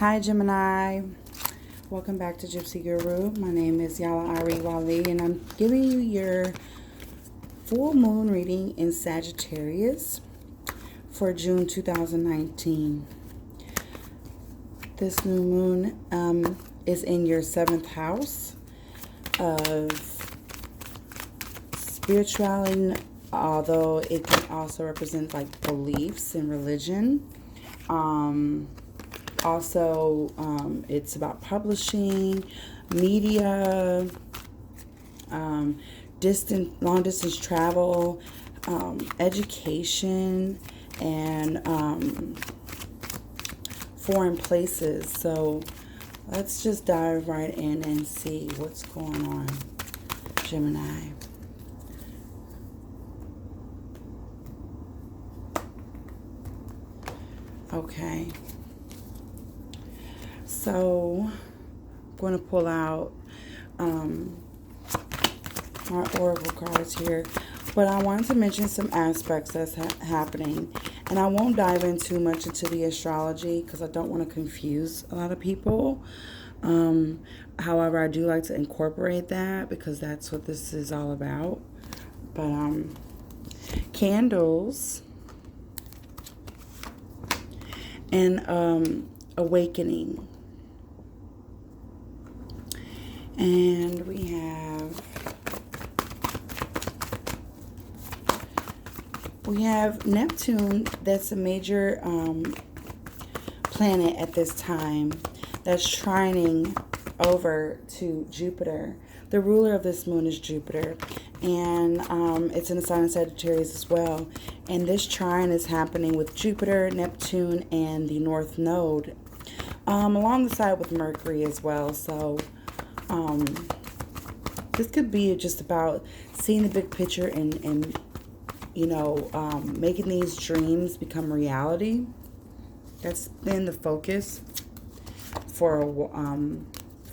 Hi, Gemini. Welcome back to Gypsy Guru. My name is Yala Ari Wali, and I'm giving you your full moon reading in Sagittarius for June 2019. This new moon is in your 7th house of spirituality, although it can also represent like beliefs and religion. It's about publishing, media, long distance travel, education, and foreign places. So let's just dive right in and see what's going on, Gemini. Okay. So, I'm going to pull out our oracle cards here. But I wanted to mention some aspects that's happening. And I won't dive in too much into the astrology because I don't want to confuse a lot of people. However, I do like to incorporate that because that's what this is all about. But candles and awakening. And we have Neptune. That's a major planet at this time that's trining over to Jupiter. The ruler of this moon is Jupiter, and it's in the sign of Sagittarius as well. And this trine is happening with Jupiter, Neptune, and the North Node, along the side with Mercury as well. So this could be just about seeing the big picture and making these dreams become reality. That's been the focus for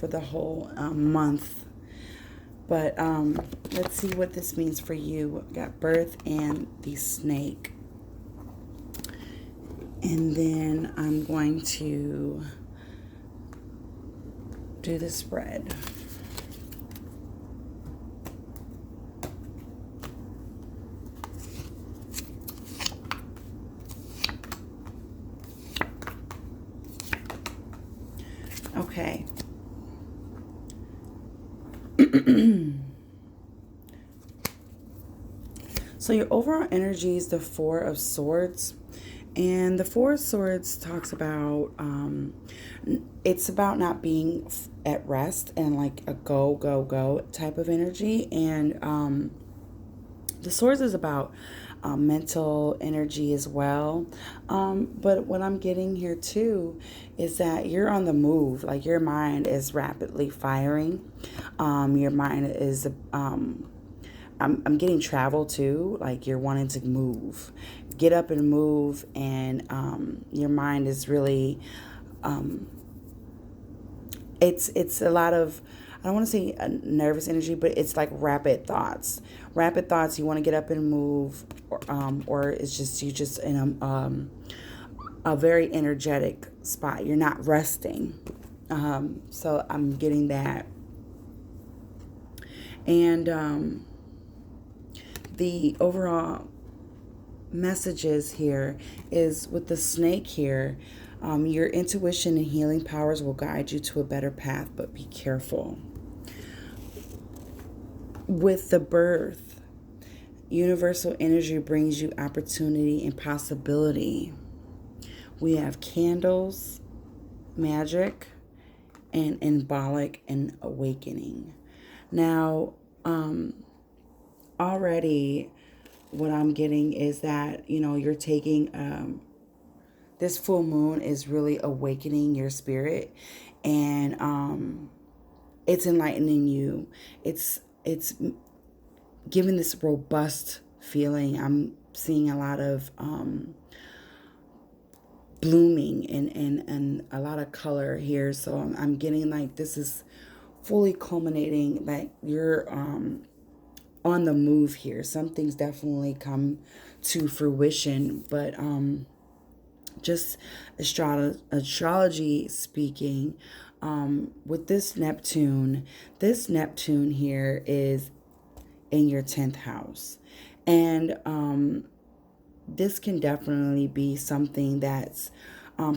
the whole month. But let's see what this means for you. We got birth and the snake. And then I'm going to do the spread. Okay. So your overall energy is the Four of Swords. And the Four of Swords talks about, it's about not being at rest and like a go, go, go type of energy. And the Swords is about mental energy as well. But what I'm getting here too is that you're on the move. Like your mind is rapidly firing. Your mind is, I'm getting travel too. Like you're wanting to move, get up and move. And your mind is really, it's a lot of, I don't want to say a nervous energy, but it's like rapid thoughts. Rapid thoughts. You want to get up and move, or it's just you just in a very energetic spot. You're not resting. So I'm getting that, and the overall messages here is with the snake here. Your intuition and healing powers will guide you to a better path, but be careful. With the birth, universal energy brings you opportunity and possibility. We have candles, magic, and symbolic and awakening. Now, already what I'm getting is that, you're taking, this full moon is really awakening your spirit, and it's enlightening you. It's giving this robust feeling. I'm seeing a lot of blooming and a lot of color here. So I'm getting like this is fully culminating, like you're on the move here. Some things definitely come to fruition, but just astrology speaking, with this Neptune here is in your 10th house. And this can definitely be something that's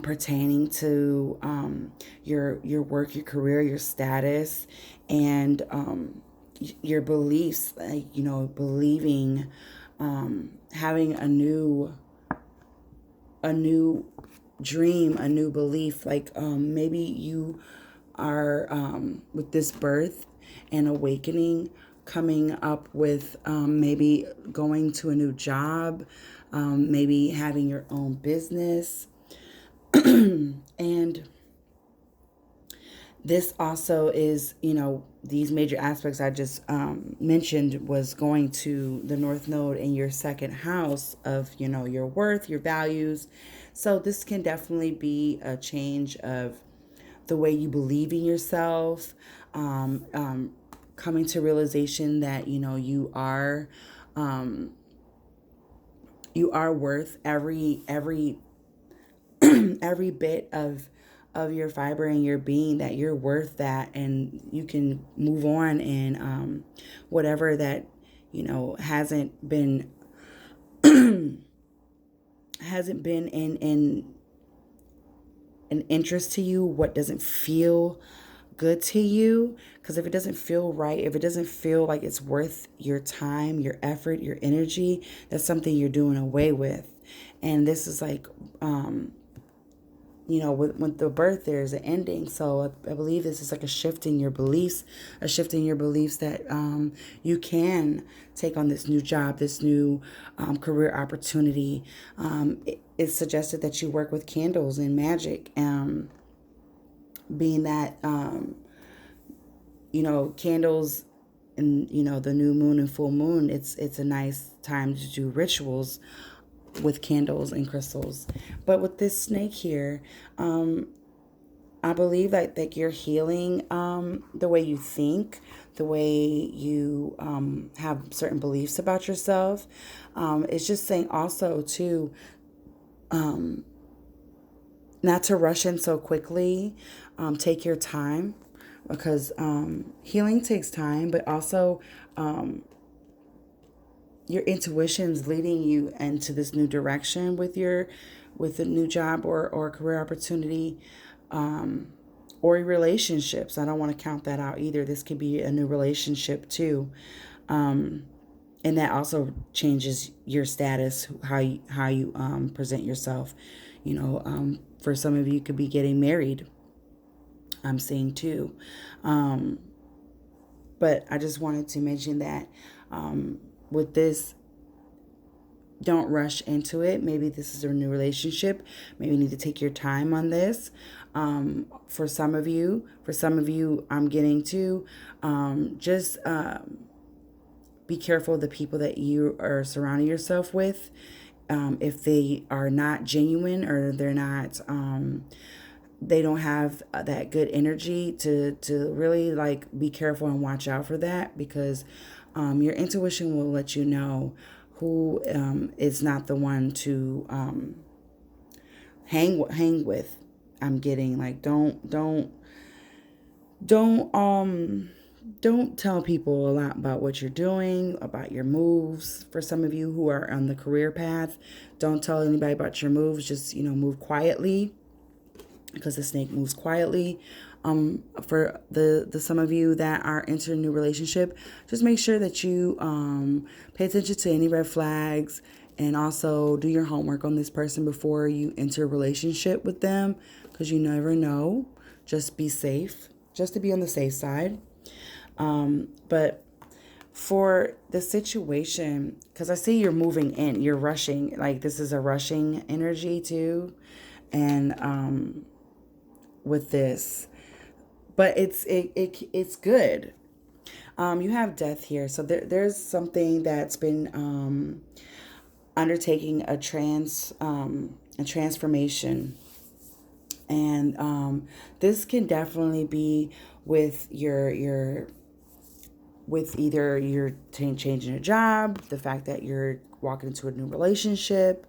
pertaining to your work, your career, your status, and your beliefs. Like, believing, having a new dream, a new belief. Like maybe you are with this birth and awakening, coming up with maybe going to a new job, maybe having your own business. And this also is, these major aspects I just mentioned was going to the North Node in your second house of, your worth, your values. So this can definitely be a change of the way you believe in yourself, coming to realization that, you are worth every bit of your fiber and your being, that you're worth that, and you can move on, and whatever that hasn't been in an interest to you, what doesn't feel good to you. Because if it doesn't feel right, if it doesn't feel like it's worth your time, your effort, your energy, that's something you're doing away with. And this is like with the birth, there's an ending. So I believe this is like a shift in your beliefs, that you can take on this new job, this new career opportunity. It's suggested that you work with candles and magic, being that, candles and, the new moon and full moon, it's a nice time to do rituals with candles and crystals. But with this snake here, I believe that you're healing the way you think, the way you have certain beliefs about yourself. It's just saying also too, not to rush in so quickly. Take your time, because healing takes time, but also your intuition's leading you into this new direction with a new job or career opportunity, or relationships. I don't want to count that out either. This could be a new relationship too. And that also changes your status, how you present yourself. For some of you, could be getting married, I'm seeing too. But I just wanted to mention that with this, don't rush into it. Maybe this is a new relationship. Maybe you need to take your time on this. For some of you, I'm getting to just be careful of the people that you are surrounding yourself with. If they are not genuine, or they're not, they don't have that good energy, to really like be careful and watch out for that, because your intuition will let you know who is not the one to hang with. I'm getting like, don't tell people a lot about what you're doing, about your moves. For some of you who are on the career path, don't tell anybody about your moves. Just, move quietly, because the snake moves quietly. For the some of you that are entering a new relationship, just make sure that you pay attention to any red flags, and also do your homework on this person before you enter a relationship with them, because you never know. Just be safe, just to be on the safe side. But for the situation, because I see you're moving in, you're rushing, like this is a rushing energy too, and with this, but it's good. You have death here, so there's something that's been undertaking a transformation, and this can definitely be with your with either you're changing a job, the fact that you're walking into a new relationship,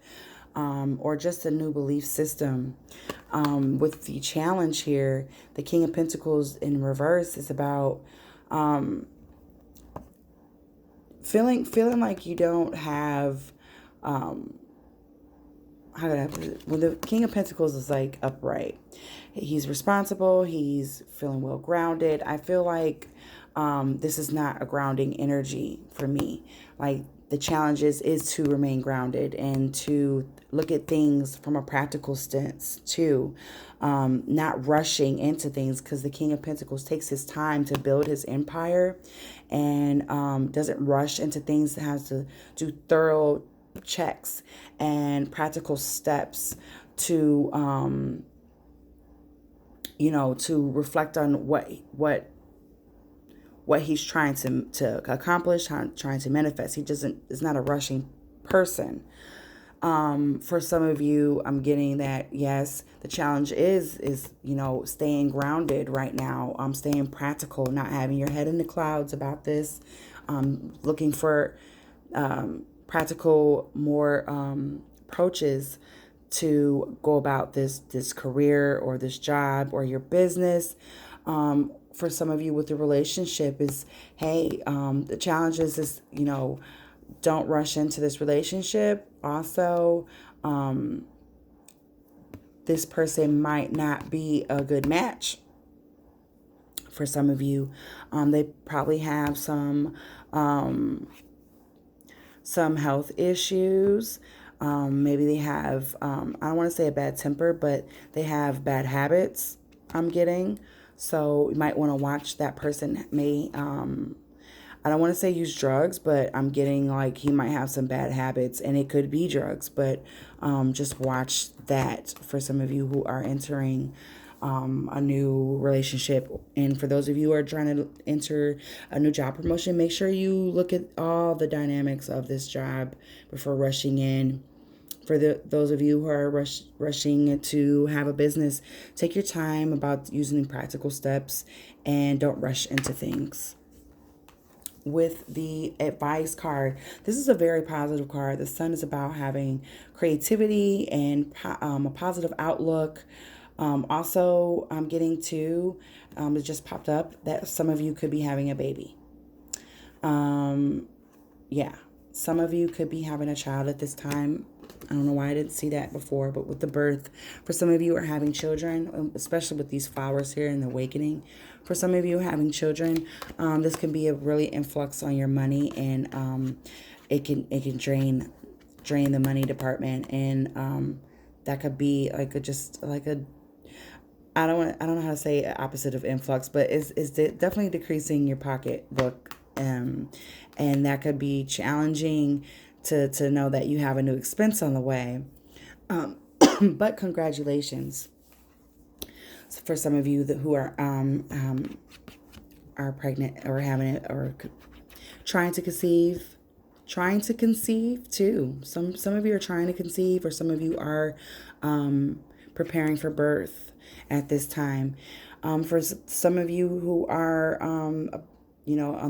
or just a new belief system. With the challenge here, the King of Pentacles in reverse is about feeling like you don't have how could I put it? When the King of Pentacles is like upright, he's responsible, he's feeling well grounded. I feel like this is not a grounding energy for me. Like the challenge is to remain grounded and to look at things from a practical stance too. Not rushing into things, because the King of Pentacles takes his time to build his empire and doesn't rush into things, that has to do thorough checks and practical steps to to reflect on what he's trying to accomplish, trying to manifest. He doesn't is not a rushing person. For some of you, I'm getting that, yes, the challenge is staying grounded right now, staying practical, not having your head in the clouds about this, looking for practical more approaches to go about this career or this job or your business. For some of you with the relationship is, hey, the challenge is don't rush into this relationship. Also, this person might not be a good match for some of you. They probably have some health issues. Maybe they have, I don't want to say a bad temper, but they have bad habits, I'm getting. So you might want to watch that person. May, I don't want to say use drugs, but I'm getting like he might have some bad habits, and it could be drugs, but just watch that for some of you who are entering a new relationship. And for those of you who are trying to enter a new job promotion, make sure you look at all the dynamics of this job before rushing in. For those of you who are rushing to have a business, take your time about using practical steps and don't rush into things. With the advice card, this is a very positive card. The sun is about having creativity and a positive outlook. Also, I'm getting to, it just popped up that some of you could be having a baby. Yeah, some of you could be having a child at this time. I don't know why I didn't see that before, but with the birth, for some of you are having children, especially with these flowers here in the awakening. For some of you having children, this can be a really influx on your money, and it can drain the money department, and that could be like I don't know how to say opposite of influx, but it's definitely decreasing your pocketbook, and that could be challenging to know that you have a new expense on the way. But congratulations for some of you who are pregnant or having it or trying to conceive. Trying to conceive too. Some of you are trying to conceive, or some of you are preparing for birth at this time. For some of you who are on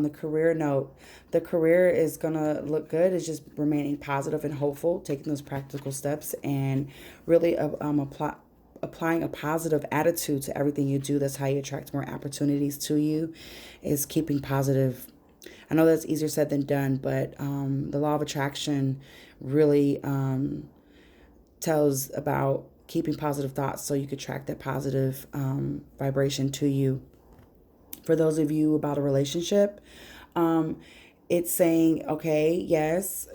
the career note, the career is going to look good. It's just remaining positive and hopeful, taking those practical steps, and really applying a positive attitude to everything you do. That's how you attract more opportunities to you, is keeping positive. I know that's easier said than done, but the law of attraction really tells about keeping positive thoughts so you could attract that positive vibration to you. For those of you about a relationship, it's saying, okay, yes,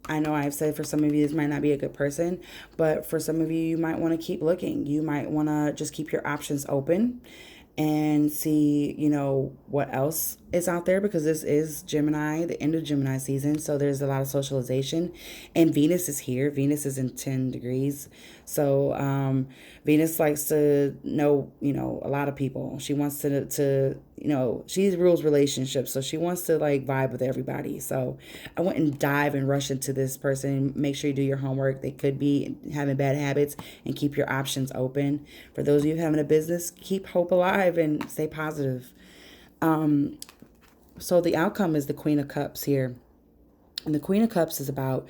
I know I've said for some of you this might not be a good person, but for some of you, you might want to keep looking. You might want to just keep your options open and see, what else is out there, because this is Gemini, the end of Gemini season. So there's a lot of socialization, and Venus is here. Venus is in 10 degrees. So Venus likes to know, a lot of people. She wants to she rules relationships. So she wants to like vibe with everybody. So I wouldn't dive and rush into this person. Make sure you do your homework. They could be having bad habits, and keep your options open. For those of you having a business, keep hope alive and stay positive. So the outcome is the Queen of Cups here. And the Queen of Cups is about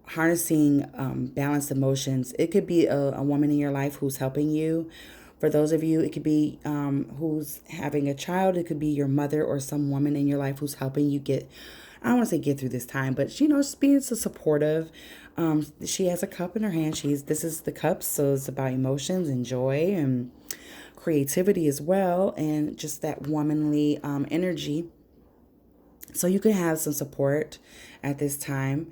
harnessing balanced emotions. It could be a woman in your life who's helping you. For those of you, it could be who's having a child. It could be your mother or some woman in your life who's helping you get, I don't want to say get through this time, but just being so supportive. She has a cup in her hand. This is the cup, so it's about emotions and joy and creativity as well, and just that womanly energy. So you can have some support at this time.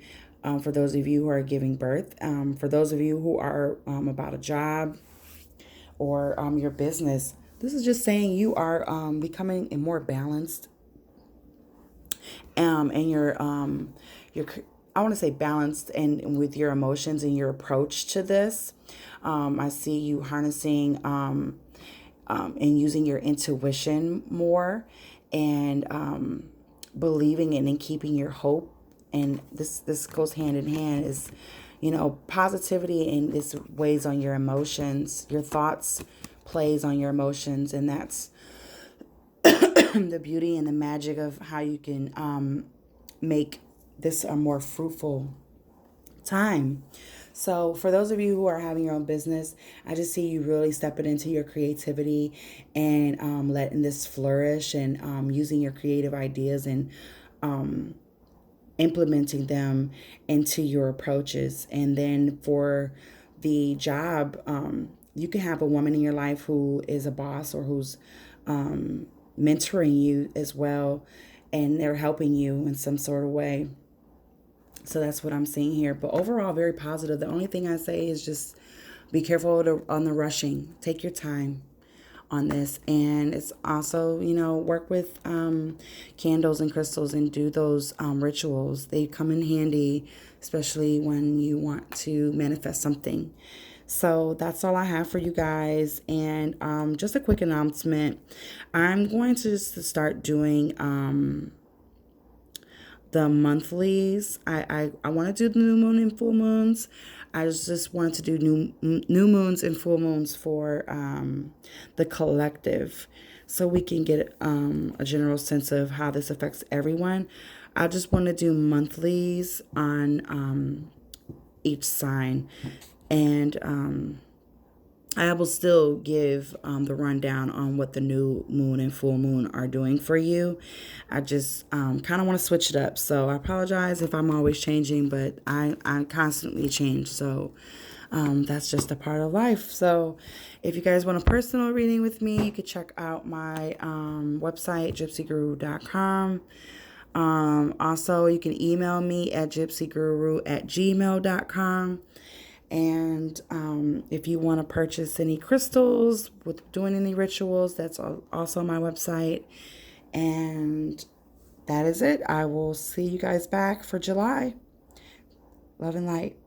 For those of you who are giving birth, for those of you who are about a job or your business, this is just saying you are becoming a more balanced, and your I want to say balanced and with your emotions and your approach to this. I see you harnessing and using your intuition more, and believing in and keeping your hope. And this goes hand in hand, is positivity, and this weighs on your emotions, your thoughts plays on your emotions, and that's the beauty and the magic of how you can make this a more fruitful time. So for those of you who are having your own business, I just see you really stepping into your creativity and letting this flourish, and using your creative ideas and implementing them into your approaches. And then for the job, you can have a woman in your life who is a boss, or who's mentoring you as well, and they're helping you in some sort of way. So that's what I'm seeing here. But overall, very positive. The only thing I say is just be careful on the rushing. Take your time on this. And it's also, work with candles and crystals and do those rituals. They come in handy, especially when you want to manifest something. So that's all I have for you guys. And just a quick announcement. I'm going to just start doing the monthlies. I want to do the new moon and full moons. I just wanted to do new moons and full moons for the collective, so we can get a general sense of how this affects everyone. I just want to do monthlies on each sign, and I will still give the rundown on what the new moon and full moon are doing for you. I just kind of want to switch it up. So I apologize if I'm always changing, but I constantly change. So that's just a part of life. So if you guys want a personal reading with me, you could check out my website, gypsyguru.com. Also, you can email me at gypsyguru@gmail.com. And if you want to purchase any crystals with doing any rituals, that's also on my website. And that is it. I will see you guys back for July. Love and light.